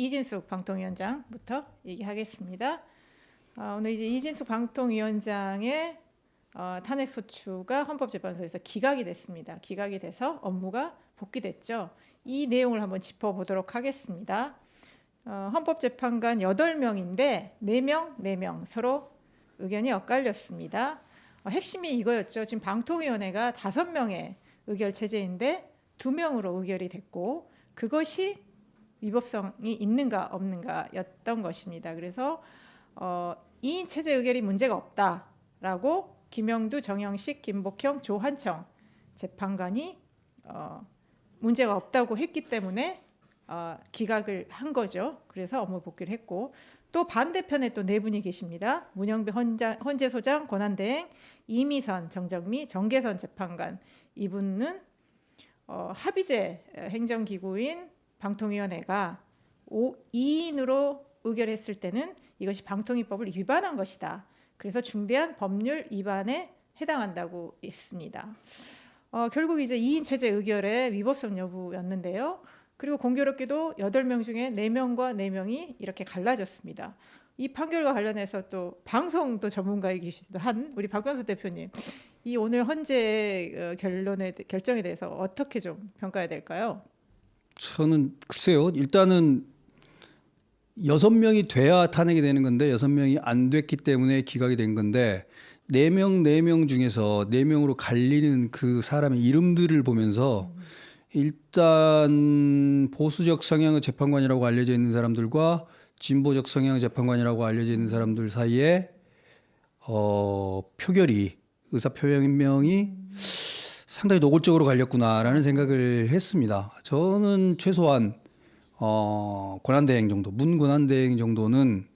이진숙 방통위원장부터 얘기하겠습니다. 오늘 이제 이진숙 방통위원장의 탄핵소추가 헌법재판소에서 기각이 됐습니다. 기각이 돼서 업무가 복귀됐죠. 이 내용을 한번 짚어보도록 하겠습니다. 헌법재판관 8명인데 4명 서로 의견이 엇갈렸습니다. 핵심이 이거였죠. 지금 방통위원회가 5명의 의결 체제인데 2명으로 의결이 됐고 그것이 위법성이 있는가 없는가였던 것입니다. 그래서 2인 체제 의결이 문제가 없다라고 김영두, 정영식, 김복형, 조한청 재판관이 문제가 없다고 했기 때문에 기각을 한 거죠. 그래서 업무 복귀를 했고 또 반대편에 또 4분이 계십니다. 문영배 헌재소장 권한대행, 이미선, 정정미, 정계선 재판관. 이분은 합의제 행정기구인 방통위원회가 2인으로 의결했을 때는 이것이 방통위법을 위반한 것이다. 그래서 중대한 법률 위반에 해당한다고 했습니다. 결국 이제 2인 체제 의결의 위법성 여부였는데요. 그리고 공교롭게도 8명 중에 4명과 4명이 이렇게 갈라졌습니다. 이 판결과 관련해서 또 방송도 전문가이기시기도 한 우리 박병수 대표님, 이 오늘 헌재 결정에 대해서 어떻게 좀 평가해야 될까요? 저는 글쎄요. 일단은 6명이 돼야 탄핵이 되는 건데 6명이 안 됐기 때문에 기각이 된 건데 4명 중에서 4명으로 갈리는 그 사람의 이름들을 보면서 일단 보수적 성향의 재판관이라고 알려져 있는 사람들과 진보적 성향의 재판관이라고 알려져 있는 사람들 사이에 표결이 의사표명이 상당히 노골적으로 갈렸구나라는 생각을 했습니다. 저는 최소한 권한대행 정도, 문권한대행 정도는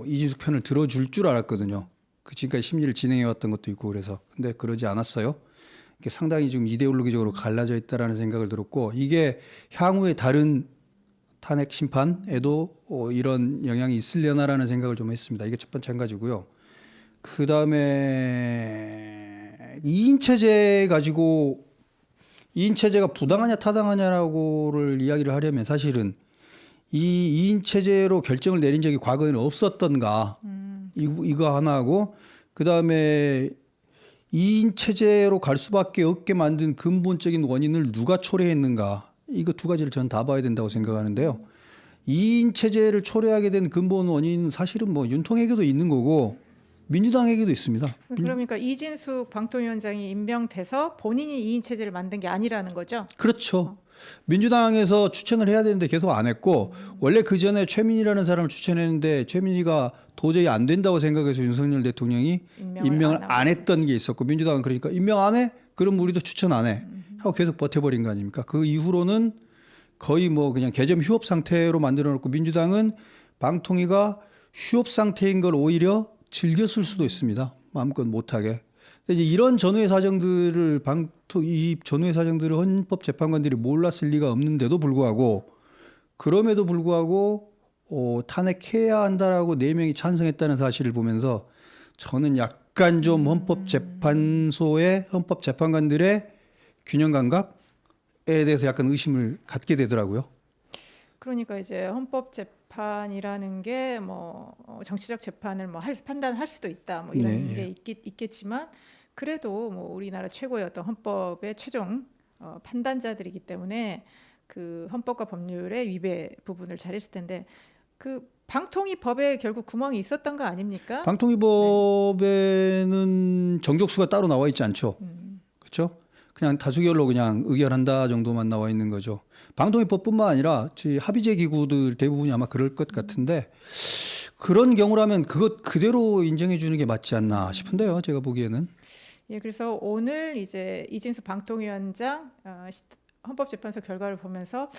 이진숙 편을 들어줄 줄 알았거든요. 지금까지 심리를 진행해왔던 것도 있고 그래서. 근데 그러지 않았어요. 이게 상당히 지금 이데올로기적으로 갈라져 있다라는 생각을 들었고 이게 향후에 다른 탄핵 심판에도 이런 영향이 있으려나라는 생각을 좀 했습니다. 이게 첫 번째 한 가지고요. 그 다음에 2인 체제 가지고 2인 체제가 부당하냐 타당하냐라고를 이야기를 하려면 사실은 이 2인 체제로 결정을 내린 적이 과거에는 없었던가 이거 하나 하고 그 다음에 2인 체제로 갈 수밖에 없게 만든 근본적인 원인을 누가 초래했는가 이거 두 가지를 저는 다 봐야 된다고 생각하는데요. 2인 체제를 초래하게 된 근본 원인은 사실은 뭐 윤통에게도 있는 거고 민주당에게도 있습니다. 그러니까 이진숙 방통위원장이 임명돼서 본인이 2인 체제를 만든 게 아니라는 거죠? 그렇죠. 민주당에서 추천을 해야 되는데 계속 안 했고 원래 그 전에 최민희라는 사람을 추천했는데 최민희가 도저히 안 된다고 생각해서 윤석열 대통령이 임명을 안 했던 게 있었고 민주당은 그러니까 임명 안 해? 그럼 우리도 추천 안 해. 하고 계속 버텨버린 거 아닙니까? 그 이후로는 거의 뭐 그냥 개점 휴업 상태로 만들어 놓고 민주당은 방통위가 휴업 상태인 걸 오히려 즐겼을 수도 있습니다. 마음껏 못하게. 이제 이런 전후의 사정들을 이 전후의 사정들을 헌법재판관들이 몰랐을 리가 없는데도 불구하고 그럼에도 불구하고 탄핵해야 한다라고 4명이 찬성했다는 사실을 보면서 저는 약간 좀 헌법재판소의 헌법재판관들의 균형 감각에 대해서 약간 의심을 갖게 되더라고요. 그러니까 이제 헌법재판이라는 게 뭐 정치적 재판을 뭐 판단할 수도 있다 뭐 이런 게 있겠지만 그래도 뭐 우리나라 최고의 어떤 헌법의 최종 판단자들이기 때문에 그 헌법과 법률의 위배 부분을 잘했을 텐데 그 방통위법에 결국 구멍이 있었던 거 아닙니까? 방통위법에는 정족수가 따로 나와 있지 않죠. 그렇죠? 그냥 다수결로 그냥 의결한다 정도만 나와 있는 거죠. 방통위법뿐만 아니라 합의제 기구들 대부분이 아마 그럴 것 같은데 그런 경우라면 그것 그대로 인정해 주는 게 맞지 않나 싶은데요. 제가 보기에는. 예, 그래서 오늘 이제 이진숙 방통위원장 헌법재판소 결과를 보면서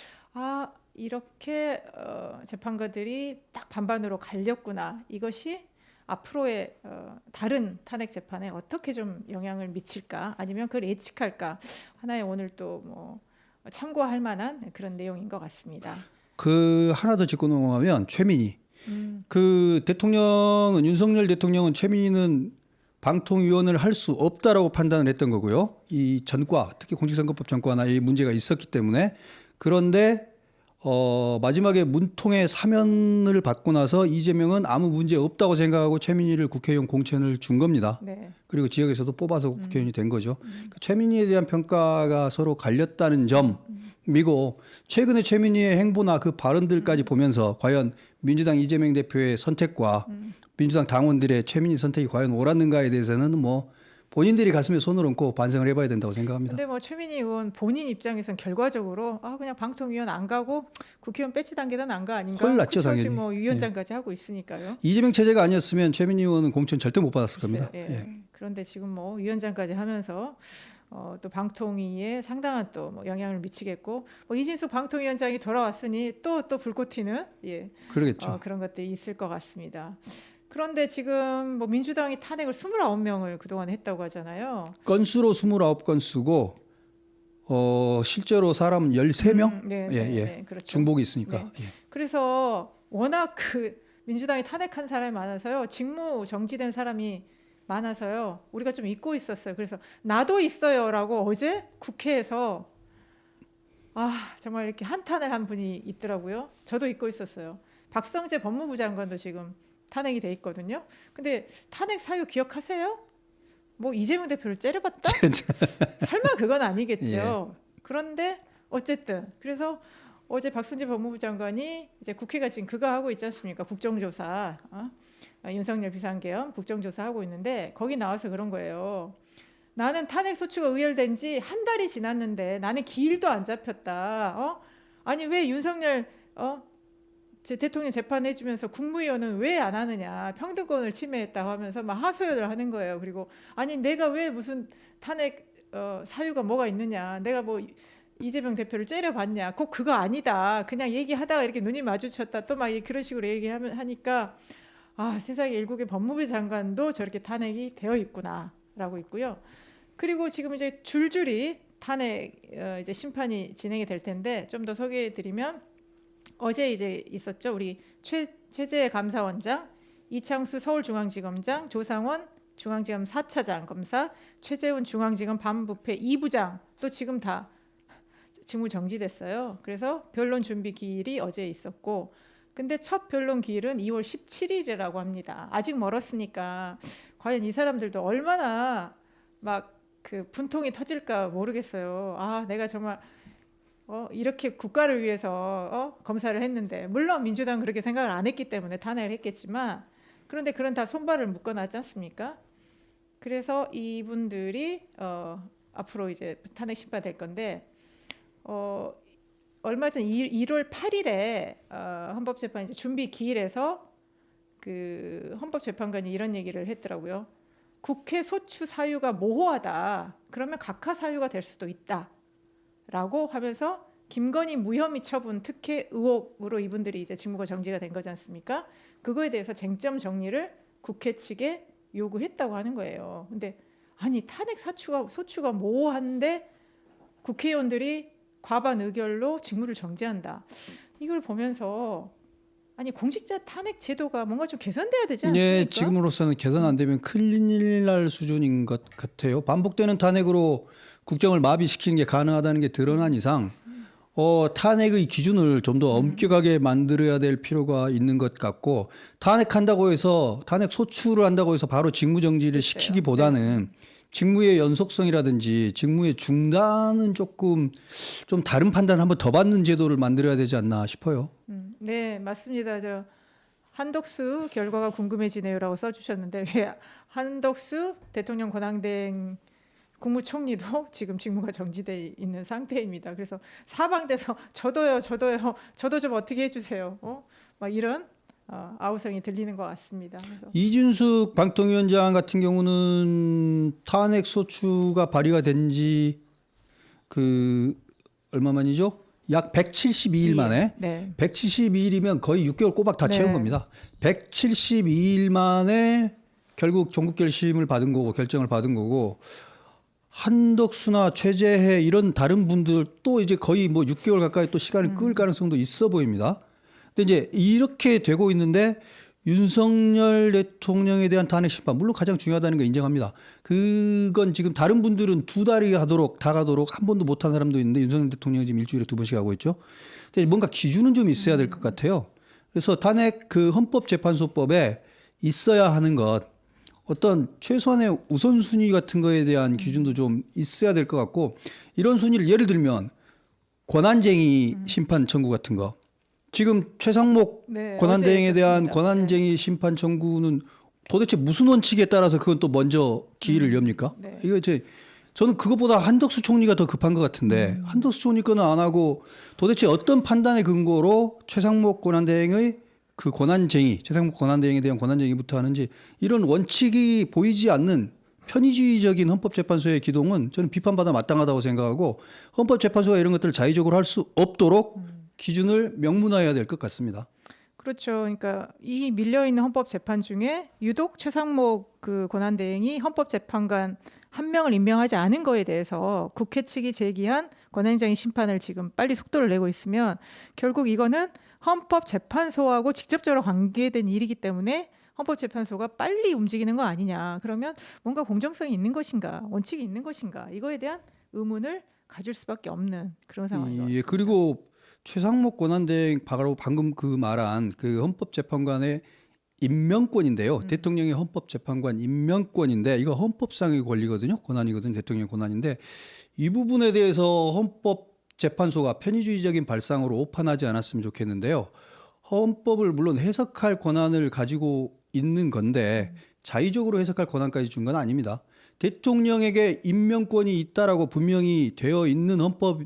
이렇게 재판관들이 딱 반반으로 갈렸구나. 이것이 앞으로의 다른 탄핵 재판에 어떻게 좀 영향을 미칠까 아니면 그걸 예측할까 하나의 오늘 또 뭐 참고할 만한 그런 내용인 것 같습니다. 그 하나 더 짚고 넘어가면 최민희. 그 대통령은 윤석열 대통령은 최민희는 방통위원을 할 수 없다라고 판단을 했던 거고요. 이 전과 특히 공직선거법 전과나 이 문제가 있었기 때문에 그런데 마지막에 문통의 사면을 받고 나서 이재명은 아무 문제 없다고 생각하고 최민희를 국회의원 공천을 준 겁니다. 네. 그리고 지역에서도 뽑아서 국회의원이 된 거죠. 그러니까 최민희에 대한 평가가 서로 갈렸다는 점이고 최근에 최민희의 행보나 그 발언들까지 보면서 과연 민주당 이재명 대표의 선택과 민주당 당원들의 최민희 선택이 과연 옳았는가에 대해서는 뭐 본인들이 가슴에 손을 얹고 반성을 해봐야 된다고 생각합니다. 근데 뭐 최민희 의원 본인 입장에선 결과적으로 그냥 방통위원 안 가고 국회의원 배치 단계는 안 가 아닌가? 훨 낫죠, 그쵸? 당연히. 지금 뭐 위원장까지 하고 있으니까요. 이재명 체제가 아니었으면 최민희 의원은 공천 절대 못 받았을 겁니다. 글쎄요, 예. 그런데 지금 뭐 위원장까지 하면서 또 방통위에 상당한 또 뭐 영향을 미치겠고 뭐 이진숙 방통위원장이 돌아왔으니 또 불꽃 튀는 그러겠죠. 그런 것들이 있을 것 같습니다. 그런데 지금 뭐 민주당이 탄핵을 29명을 그동안 했다고 하잖아요. 건수로 29건수고 실제로 사람은 13명? 네, 그렇죠. 중복이 있으니까. 네. 그래서 워낙 그 민주당이 탄핵한 사람이 많아서요. 직무 정지된 사람이 많아서요. 우리가 좀 잊고 있었어요. 그래서 나도 있어요라고 어제 국회에서 정말 이렇게 한탄을 한 분이 있더라고요. 저도 잊고 있었어요. 박성재 법무부 장관도 지금 탄핵이 돼 있거든요. 근데 탄핵 사유 기억하세요? 뭐 이재명 대표를 째려봤다? 설마 그건 아니겠죠. 그런데 어쨌든 그래서 어제 박성재 법무부 장관이 이제 국회가 지금 그거 하고 있지 않습니까? 국정조사. 윤석열 비상계엄 국정조사 하고 있는데 거기 나와서 그런 거예요. 나는 탄핵 소추가 의결된 지 한 달이 지났는데 나는 기일도 안 잡혔다. 아니 왜 윤석열 제 대통령 재판해주면서 국무위원은 왜 안 하느냐, 평등권을 침해했다고 하면서 막 하소연을 하는 거예요. 그리고 아니 내가 왜 무슨 탄핵 사유가 뭐가 있느냐, 내가 뭐 이재명 대표를 째려봤냐, 꼭 그거 아니다, 그냥 얘기하다가 이렇게 눈이 마주쳤다 또 막 그런 식으로 얘기하니까 세상에 일국의 법무부 장관도 저렇게 탄핵이 되어 있구나라고 있고요. 그리고 지금 이제 줄줄이 탄핵 이제 심판이 진행이 될 텐데 좀 더 소개해드리면 어제 이제 있었죠. 우리 최재 감사원장, 이창수 서울중앙지검장, 조상원 중앙지검 4차장 검사, 최재훈 중앙지검 반부패 2부장 또 지금 다 직무 정지됐어요. 그래서 변론 준비 기일이 어제 있었고, 근데 첫 변론 기일은 2월 17일이라고 합니다. 아직 멀었으니까 과연 이 사람들도 얼마나 막 그 분통이 터질까 모르겠어요. 내가 정말 이렇게 국가를 위해서 검사를 했는데, 물론 민주당은 그렇게 생각을 안 했기 때문에 탄핵을 했겠지만, 그런데 그런 다 손발을 묶어놨지 않습니까? 그래서 이분들이 앞으로 이제 탄핵 심판될 건데, 얼마 전 1월 8일에 헌법재판 이제 준비 기일에서 그 헌법재판관이 이런 얘기를 했더라고요. 국회 소추 사유가 모호하다. 그러면 각하 사유가 될 수도 있다라고 하면서 김건희 무혐의 처분 특혜 의혹으로 이분들이 이제 직무가 정지가 된 거지 않습니까? 그거에 대해서 쟁점 정리를 국회 측에 요구했다고 하는 거예요. 근데 아니 탄핵 소추가 모호한데 국회의원들이 과반 의결로 직무를 정지한다. 이걸 보면서 아니 공직자 탄핵 제도가 뭔가 좀 개선돼야 되지 않습니까? 네, 지금으로서는 개선 안 되면 큰일 날 수준인 것 같아요. 반복되는 탄핵으로 국정을 마비시키는 게 가능하다는 게 드러난 이상 탄핵의 기준을 좀 더 엄격하게 만들어야 될 필요가 있는 것 같고, 탄핵한다고 해서 탄핵 소추를 한다고 해서 바로 직무정지를 시키기보다는 직무의 연속성이라든지 직무의 중단은 조금 좀 다른 판단을 한번 더 받는 제도를 만들어야 되지 않나 싶어요. 네, 맞습니다. 저 한덕수 결과가 궁금해지네요라고 써주셨는데, 한덕수 대통령 권한대행 국무총리도 지금 직무가 정지돼 있는 상태입니다. 그래서 사방돼서 저도 좀 어떻게 해주세요. 막 이런 아우성이 들리는 것 같습니다. 그래서. 이준숙 방통위원장 같은 경우는 탄핵 소추가 발의가 된 지 얼마 만이죠? 약 172일 만에. 네. 172일이면 거의 6개월 꼬박 다 채운 겁니다. 172일 만에 결국 종국 결심을 받은 거고, 결정을 받은 거고, 한덕수나 최재해 이런 다른 분들 또 이제 거의 뭐 6개월 가까이 또 시간을 끌 가능성도 있어 보입니다. 근데 이제 이렇게 되고 있는데 윤석열 대통령에 대한 탄핵 심판 물론 가장 중요하다는 거 인정합니다. 그건 지금 다른 분들은 두 달이 다 가도록 한 번도 못한 사람도 있는데 윤석열 대통령이 지금 일주일에 2번씩 하고 있죠. 근데 뭔가 기준은 좀 있어야 될 것 같아요. 그래서 탄핵 그 헌법재판소법에 있어야 하는 것 어떤 최소한의 우선순위 같은 거에 대한 기준도 좀 있어야 될 것 같고 이런 순위를 예를 들면 권한쟁의 심판 청구 같은 거 지금 최상목 네, 권한대행에 어제 대한 있었습니다. 권한쟁의 심판 청구는 도대체 무슨 원칙에 따라서 그건 또 먼저 기일을 엽니까? 네. 이거 저는 그것보다 한덕수 총리가 더 급한 것 같은데 한덕수 총리 거는 안 하고 도대체 어떤 판단의 근거로 최상목 권한대행의 그 권한쟁의, 최상목 권한대행에 대한 권한쟁의부터 하는지 이런 원칙이 보이지 않는 편의주의적인 헌법재판소의 기동은 저는 비판받아 마땅하다고 생각하고 헌법재판소가 이런 것들을 자의적으로 할 수 없도록 기준을 명문화해야 될 것 같습니다. 그렇죠. 그러니까 이 밀려 있는 헌법 재판 중에 유독 최상목 그 권한대행이 헌법재판관 한 명을 임명하지 않은 거에 대해서 국회 측이 제기한 권한쟁의 심판을 지금 빨리 속도를 내고 있으면 결국 이거는 헌법재판소하고 직접적으로 관계된 일이기 때문에 헌법재판소가 빨리 움직이는 거 아니냐. 그러면 뭔가 공정성이 있는 것인가, 원칙이 있는 것인가 이거에 대한 의문을 가질 수밖에 없는 그런 상황인 것 같습니다. 그리고 최상목 권한대행 바로 방금 그 말한 그 헌법재판관의 임명권인데요. 대통령의 헌법재판관 임명권인데 이거 헌법상의 권리거든요. 권한이거든요. 대통령의 권한인데 이 부분에 대해서 헌법재판소가 편의주의적인 발상으로 오판하지 않았으면 좋겠는데요. 헌법을 물론 해석할 권한을 가지고 있는 건데 자의적으로 해석할 권한까지 준 건 아닙니다. 대통령에게 임명권이 있다라고 분명히 되어 있는 헌법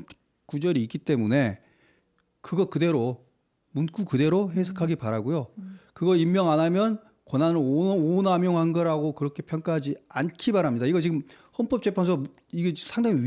구절이 있기 때문에 그거 그대로 문구 그대로 해석하기 바라고요. 그거 임명 안 하면 권한을 오남용한 거라고 그렇게 평가하지 않기 바랍니다. 이거 지금 헌법재판소 이게 상당히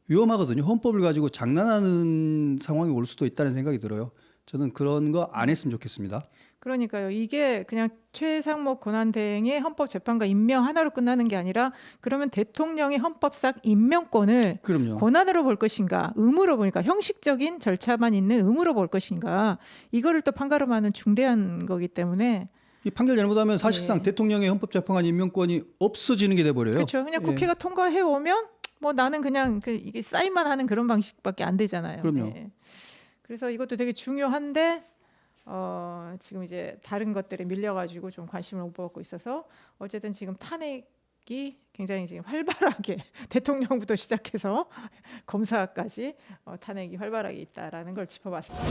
위험하거든요. 헌법을 가지고 장난하는 상황이 올 수도 있다는 생각이 들어요. 저는 그런 거 안 했으면 좋겠습니다. 그러니까요. 이게 그냥 최상목 권한대행의 헌법재판관 임명 하나로 끝나는 게 아니라 그러면 대통령의 헌법상 임명권을 그럼요. 권한으로 볼 것인가, 의무로 보니까 형식적인 절차만 있는 의무로 볼 것인가, 이거를 또 판가름하는 중대한 거기 때문에 이 판결 잘못하면 사실상 대통령의 헌법재판관 임명권이 없어지는 게 돼버려요. 그렇죠. 그냥 국회가 통과해 오면 뭐 나는 그냥 이게 사인만 하는 그런 방식밖에 안 되잖아요. 그럼요. 그래서 이것도 되게 중요한데 지금 이제 다른 것들에 밀려가지고 좀 관심을 못 받고 있어서 어쨌든 지금 탄핵이 굉장히 지금 활발하게 대통령부터 시작해서 검사까지 탄핵이 활발하게 있다라는 걸 짚어봤습니다.